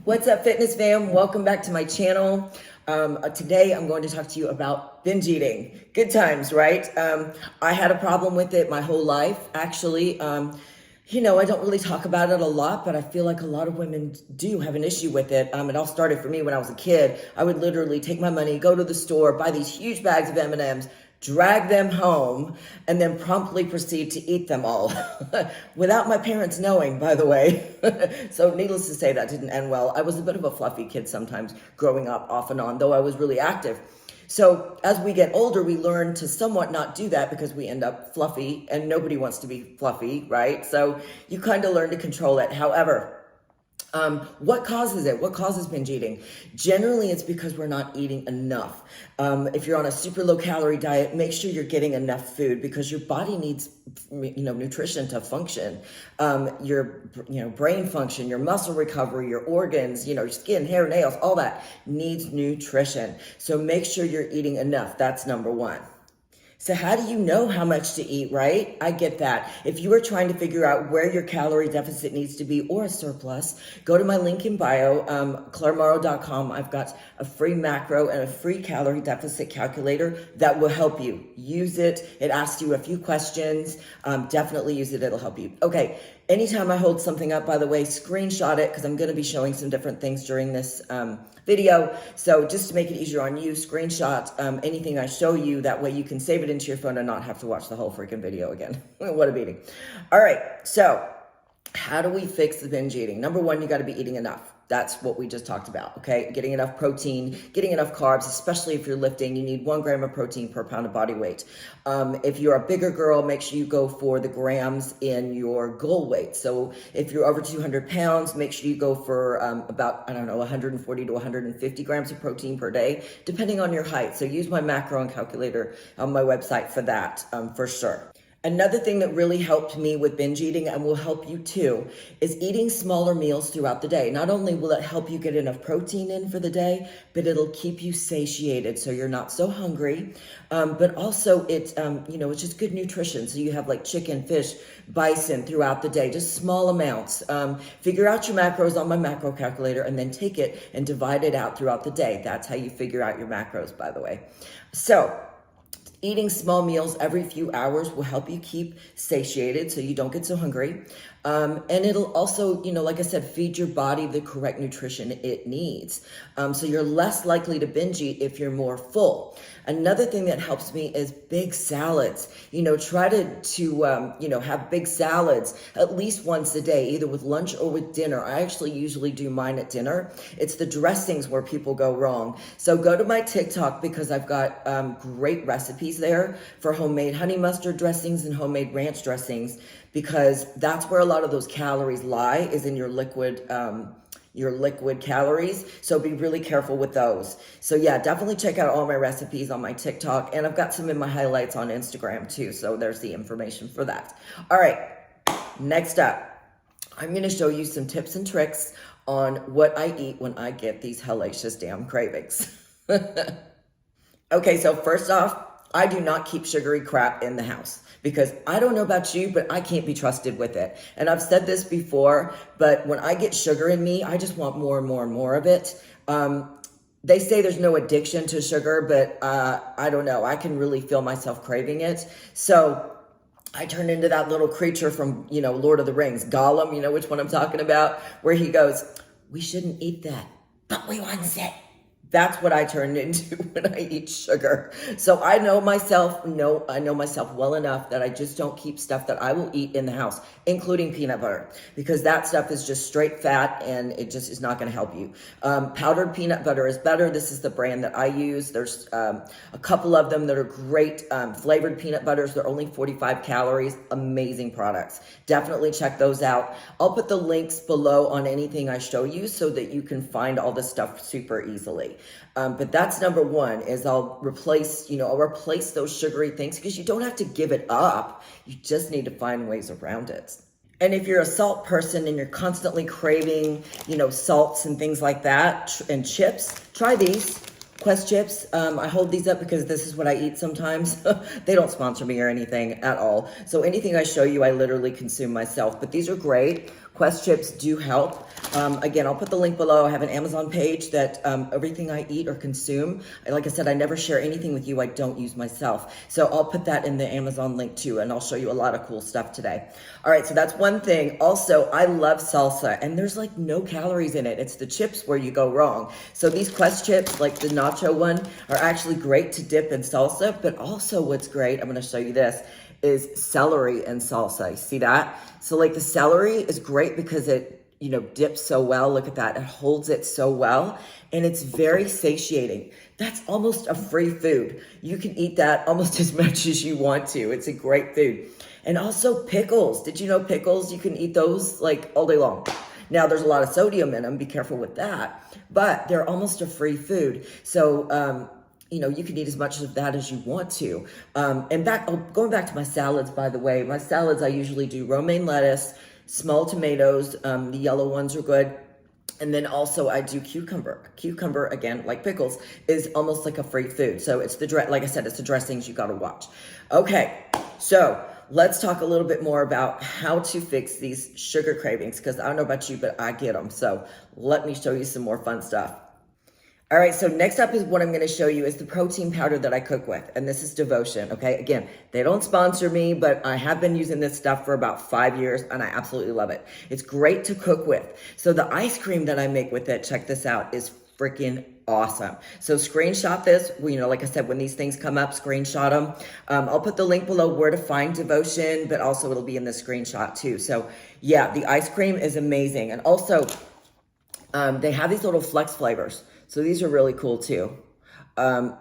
What's up, fitness fam? Welcome back to my channel. Today I'm going to talk to you about binge eating. Good times, right? I had a problem with it my whole life, actually. I don't really talk about it a lot, but I feel like a lot of women do have an issue with it. It all started for me when I was a kid. I would literally take my money, go to the store, buy these huge bags of M&Ms, drag them home, and then promptly proceed to eat them all without my parents knowing, by the way. So needless to say, that didn't end well. I was a bit of a fluffy kid sometimes growing up off and on, though I was really active. So as we get older, we learn to somewhat not do that because we end up fluffy and nobody wants to be fluffy, right? So you kind of learn to control it. However, what causes it? What causes binge eating? Generally, it's because we're not eating enough. If you're on a super low calorie diet, make sure you're getting enough food because your body needs, nutrition to function. Your, brain function, your muscle recovery, your organs, your skin, hair, nails, all that needs nutrition. So make sure you're eating enough. That's number one. So how do you know how much to eat, right? I get that. If you are trying to figure out where your calorie deficit needs to be or a surplus, go to my link in bio, clairemorrow.com. I've got a free macro and a free calorie deficit calculator that will help you. Use it. It asks you a few questions. Definitely use it. It'll help you. Okay. Anytime I hold something up, by the way, screenshot it because I'm going to be showing some different things during this video. So just to make it easier on you, screenshot anything I show you. That way you can save it into your phone and not have to watch the whole freaking video again. What a beating. All right. So how do we fix the binge eating? Number one, you got to be eating enough. That's what we just talked about, okay? Getting enough protein, getting enough carbs, especially if you're lifting. You need 1 gram of protein per pound of body weight. If you're a bigger girl, make sure you go for the grams in your goal weight. So if you're over 200 pounds, make sure you go for about, 140 to 150 grams of protein per day, depending on your height. So use my macro and calculator on my website for that, for sure. Another thing that really helped me with binge eating and will help you too is eating smaller meals throughout the day. Not only will it help you get enough protein in for the day, but it'll keep you satiated so you're not so hungry. But also it's just good nutrition. So you have like chicken, fish, bison throughout the day, just small amounts. Figure out your macros on my macro calculator and then take it and divide it out throughout the day. That's how you figure out your macros, by the way. So eating small meals every few hours will help you keep satiated so you don't get so hungry. And it'll also, like I said, feed your body the correct nutrition it needs. So you're less likely to binge eat if you're more full. Another thing that helps me is big salads. Try to have big salads at least once a day, either with lunch or with dinner. I actually usually do mine at dinner. It's the dressings where people go wrong. So go to my TikTok because I've got great recipes there for homemade honey mustard dressings and homemade ranch dressings, because that's where a lot of those calories lie, is in your liquid calories. So be really careful with those. So yeah, definitely check out all my recipes on my TikTok, and I've got some in my highlights on Instagram too. So there's the information for that. All right, next up, I'm going to show you some tips and tricks on what I eat when I get these hellacious damn cravings. Okay, so first off, I do not keep sugary crap in the house because I don't know about you, but I can't be trusted with it. And I've said this before, but when I get sugar in me, I just want more and more and more of it. They say there's no addiction to sugar, but I don't know. I can really feel myself craving it. So I turn into that little creature from, Lord of the Rings, Gollum, which one I'm talking about, where he goes, "We shouldn't eat that, but we want it." That's what I turned into when I eat sugar. So I know myself well enough that I just don't keep stuff that I will eat in the house, including peanut butter, because that stuff is just straight fat and it just is not going to help you. Powdered peanut butter is better. This is the brand that I use. There's a couple of them that are great flavored peanut butters. They're only 45 calories. Amazing products. Definitely check those out. I'll put the links below on anything I show you so that you can find all this stuff super easily. But that's number one, is I'll replace those sugary things, because you don't have to give it up. You just need to find ways around it. And if you're a salt person and you're constantly craving, salts and things like that and chips, try these. Quest chips. I hold these up because this is what I eat sometimes. They don't sponsor me or anything at all. So anything I show you, I literally consume myself. But these are great. Quest chips do help. Again, I'll put the link below. I have an Amazon page that everything I eat or consume, like I said, I never share anything with you I don't use myself. So I'll put that in the Amazon link too, and I'll show you a lot of cool stuff today. All right, so that's one thing. Also, I love salsa, and there's like no calories in it. It's the chips where you go wrong. So these Quest chips, like the nacho one, are actually great to dip in salsa, but also what's great, I'm gonna show you this, is celery and salsa. You see that? So like the celery is great because it, dips so well. Look at that. It holds it so well. And it's very satiating. That's almost a free food. You can eat that almost as much as you want to. It's a great food. And also pickles. Did you know pickles? You can eat those like all day long. Now there's a lot of sodium in them. Be careful with that. But they're almost a free food. So, you can eat as much of that as you want to. Going back to my salads, by the way, my salads, I usually do romaine lettuce, small tomatoes, the yellow ones are good. And then also I do cucumber. Cucumber, again, like pickles, is almost like a free food. So it's like I said, it's the dressings you got to watch. Okay, so let's talk a little bit more about how to fix these sugar cravings, because I don't know about you, but I get them. So let me show you some more fun stuff. All right, so next up is what I'm gonna show you is the protein powder that I cook with, and this is Devotion, okay? Again, they don't sponsor me, but I have been using this stuff for about 5 years, and I absolutely love it. It's great to cook with. So the ice cream that I make with it, check this out, is freaking awesome. So screenshot this, like I said, when these things come up, screenshot them. I'll put the link below where to find Devotion, but also it'll be in the screenshot too. So yeah, the ice cream is amazing. And also, they have these little flex flavors. So these are really cool too.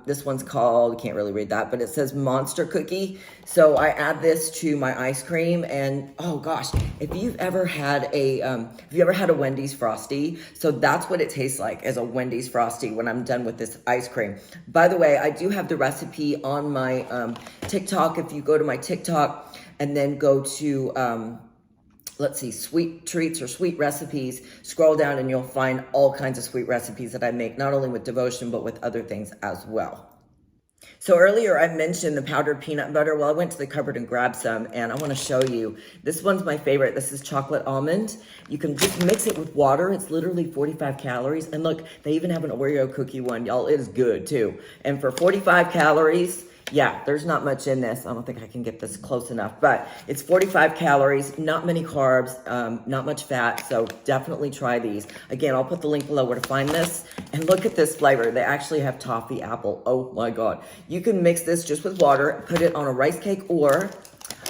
This one's called, you can't really read that, but it says Monster Cookie. So I add this to my ice cream, and oh gosh, if you've ever had a Wendy's Frosty, so that's what it tastes like, as a Wendy's Frosty when I'm done with this ice cream. By the way, I do have the recipe on my TikTok. If you go to my TikTok and then go to, let's see, sweet treats or sweet recipes, scroll down and you'll find all kinds of sweet recipes that I make, not only with Devotion, but with other things as well. So earlier I mentioned the powdered peanut butter. Well, I went to the cupboard and grabbed some, and I want to show you. This one's my favorite. This is chocolate almond. You can just mix it with water. It's literally 45 calories. And look, they even have an Oreo cookie one, y'all. It is good too. And for 45 calories, yeah, there's not much in this. I don't think I can get this close enough, but it's 45 calories, not many carbs, not much fat. So definitely try these. Again, I'll put the link below where to find this. And look at this flavor. They actually have toffee apple. Oh my God. You can mix this just with water, put it on a rice cake, or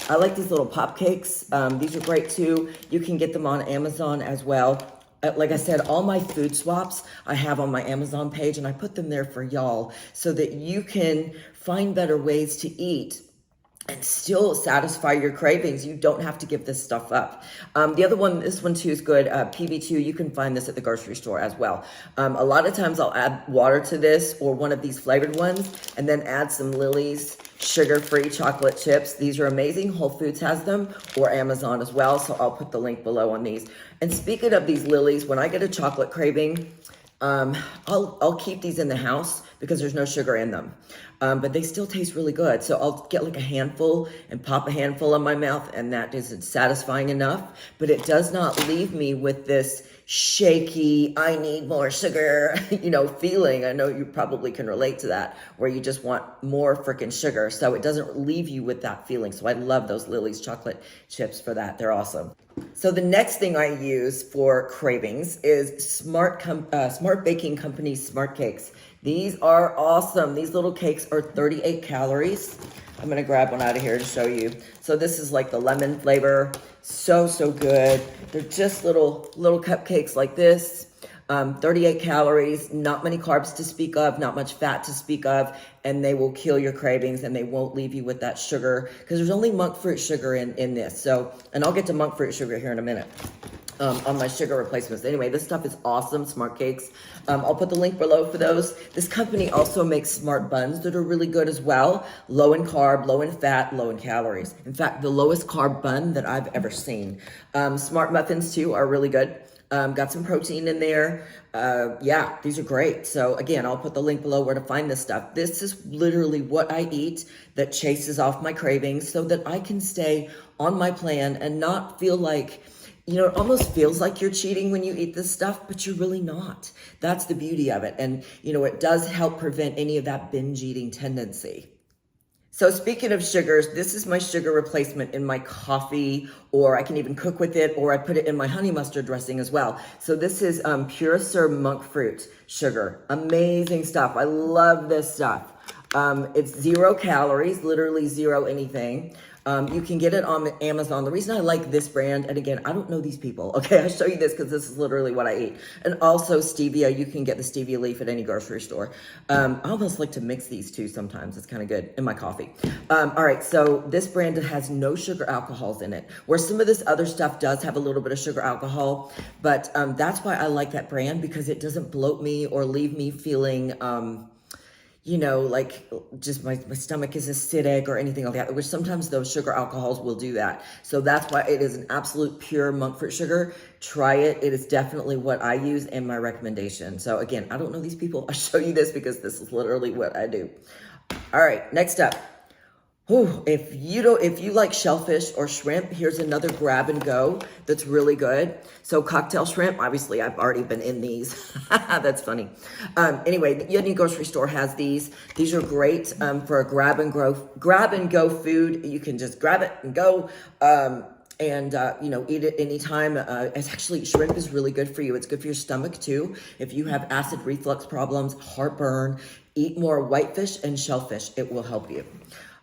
I like these little pop cakes. These are great too. You can get them on Amazon as well. Like I said, all my food swaps I have on my Amazon page, and I put them there for y'all so that you can find better ways to eat and still satisfy your cravings. You don't have to give this stuff up. The other one, this one too is good, PB2. You can find this at the grocery store as well. A lot of times I'll add water to this or one of these flavored ones, and then add some Lily's sugar-free chocolate chips. These are amazing. Whole Foods has them, or Amazon as well. So I'll put the link below on these. And speaking of these Lily's, when I get a chocolate craving, I'll keep these in the house because there's no sugar in them. But they still taste really good. So I'll get like a handful and pop a handful in my mouth, and that is satisfying enough. But it does not leave me with this shaky, I need more sugar, feeling. I know you probably can relate to that, where you just want more freaking sugar. So it doesn't leave you with that feeling. So I love those Lily's chocolate chips for that. They're awesome. So the next thing I use for cravings is Smart Baking Company's SmartCakes. These are awesome. These little cakes are 38 calories. I'm gonna grab one out of here to show you. So this is like the lemon flavor. So good. They're just little cupcakes like this. 38 calories, not many carbs to speak of, not much fat to speak of, and they will kill your cravings, and they won't leave you with that sugar, because there's only monk fruit sugar in this. So, and I'll get to monk fruit sugar here in a minute. On my sugar replacements. Anyway, this stuff is awesome, SmartCakes. I'll put the link below for those. This company also makes smart buns that are really good as well. Low in carb, low in fat, low in calories. In fact, the lowest carb bun that I've ever seen. Smart muffins too are really good. Got some protein in there. Yeah, these are great. So again, I'll put the link below where to find this stuff. This is literally what I eat that chases off my cravings so that I can stay on my plan and not feel like You know, it almost feels like you're cheating when you eat this stuff, but you're really not. That's the beauty of it. And, you know, it does help prevent any of that binge eating tendency. So speaking of sugars, this is my sugar replacement in my coffee, or I can even cook with it, or I put it in my honey mustard dressing as well. So this is Pure Sur monk fruit sugar. Amazing stuff. I love this stuff. It's 0 calories, literally 0 anything. You can get it on Amazon. The reason I like this brand, and again, I don't know these people. Okay, I'll show you this because this is literally what I eat. And also stevia, you can get the stevia leaf at any grocery store. I almost like to mix these two sometimes. It's kind of good in my coffee. All right, so this brand has no sugar alcohols in it, where some of this other stuff does have a little bit of sugar alcohol, but that's why I like that brand, because it doesn't bloat me or leave me feeling you know, like just my stomach is acidic or anything like that, which sometimes those sugar alcohols will do that. So that's why it is an absolute pure monk fruit sugar. Try it. It is definitely what I use and my recommendation. So again, I don't know these people. I show you this because this is literally what I do. All right, next up. Whew, if you like shellfish or shrimp, here's another grab and go that's really good. So cocktail shrimp, obviously I've already been in these. That's funny. Anyway, any grocery store has these. These are great for a grab and go food. You can just grab it and go. And you know, eat it anytime. It's actually, shrimp is really good for you. It's good for your stomach too. If you have acid reflux problems, heartburn, eat more whitefish and shellfish. It will help you.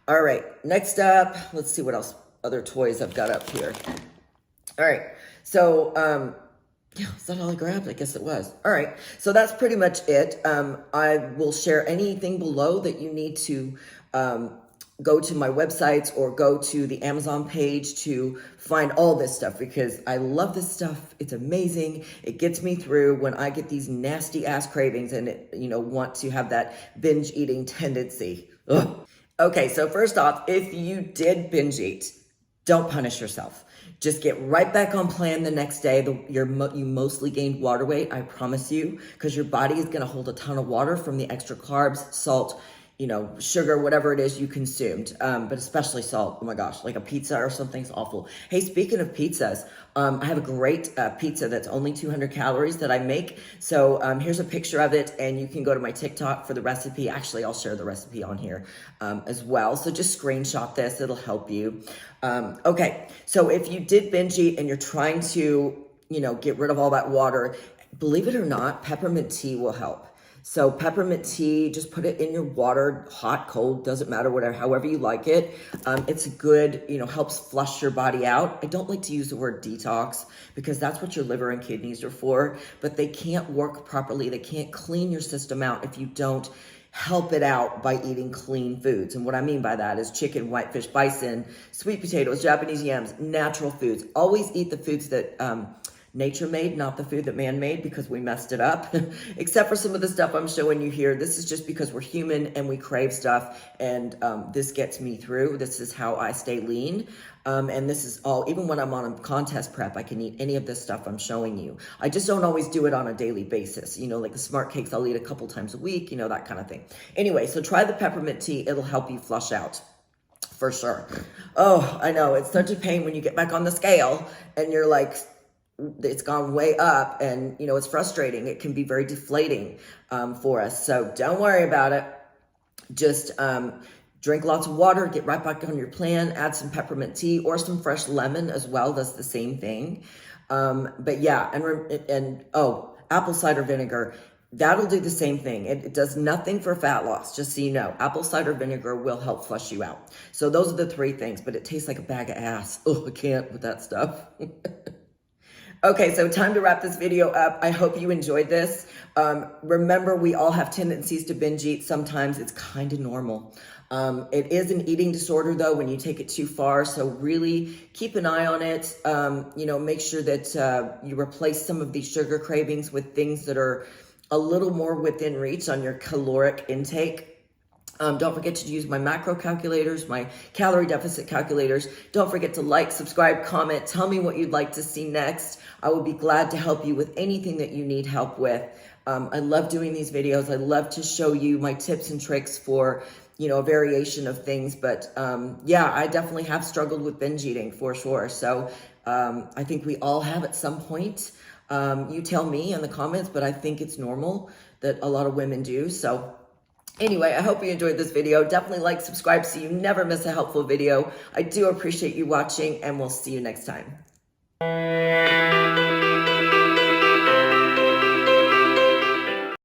All right, next up, let's see what else, other toys I've got up here. All right, so, yeah, is that all I grabbed? I guess it was. All right, so that's pretty much it. I will share anything below that you need to go to my websites or go to the Amazon page to find all this stuff, because I love this stuff. It's amazing. It gets me through when I get these nasty ass cravings and it, you know, want to have that binge eating tendency. Ugh. Okay, so first off, if you did binge eat, don't punish yourself. Just get right back on plan the next day. You mostly gained water weight, I promise you, because your body is going to hold a ton of water from the extra carbs, salt, you know, sugar, whatever it is you consumed, but especially salt. Oh my gosh, like a pizza or something's awful. Hey, speaking of pizzas, I have a great pizza that's only 200 calories that I make. So here's a picture of it, and you can go to my TikTok for the recipe. Actually, I'll share the recipe on here as well. So just screenshot this, it'll help you. Okay, so if you did binge eat and you're trying to, you know, get rid of all that water, believe it or not, peppermint tea will help. So peppermint tea, just put it in your water, hot, cold, doesn't matter, whatever, however you like it. It's good, you know, helps flush your body out. I don't like to use the word detox because that's what your liver and kidneys are for, but they can't work properly. They can't clean your system out if you don't help it out by eating clean foods. And what I mean by that is chicken, whitefish, bison, sweet potatoes, Japanese yams, natural foods. Always eat the foods that nature made, not the food that man made, because we messed it up. Except for some of the stuff I'm showing you here. This is just because we're human and we crave stuff, and this gets me through. This is how I stay lean. And this is all, even when I'm on a contest prep, I can eat any of this stuff I'm showing you. I just don't always do it on a daily basis. You know, like the SmartCakes, I'll eat a couple times a week, you know, that kind of thing. Anyway, so try the peppermint tea. It'll help you flush out. For sure. Oh, I know. It's such a pain when you get back on the scale and you're like, it's gone way up, and you know, it's frustrating. It can be very deflating for us. So don't worry about it. Just drink lots of water, get right back on your plan, add some peppermint tea or some fresh lemon as well. Does the same thing. But yeah, and apple cider vinegar, that'll do the same thing. It does nothing for fat loss, just so you know. Apple cider vinegar will help flush you out. So those are the 3 things, but it tastes like a bag of ass. Oh, I can't with that stuff. Okay, so time to wrap this video up. I hope you enjoyed this. Remember, we all have tendencies to binge eat. Sometimes it's kind of normal. It is an eating disorder, though, when you take it too far. So really keep an eye on it. You know, make sure that you replace some of these sugar cravings with things that are a little more within reach on your caloric intake. Don't forget to use my macro calculators, my calorie deficit calculators. Don't forget to like, subscribe, comment. Tell me what you'd like to see next. I will be glad to help you with anything that you need help with. I love doing these videos. I love to show you my tips and tricks for, a variation of things. But yeah, I definitely have struggled with binge eating for sure. So I think we all have at some point. You tell me in the comments, but I think it's normal that a lot of women do. So anyway, I hope you enjoyed this video. Definitely like, subscribe so you never miss a helpful video. I do appreciate you watching, and we'll see you next time.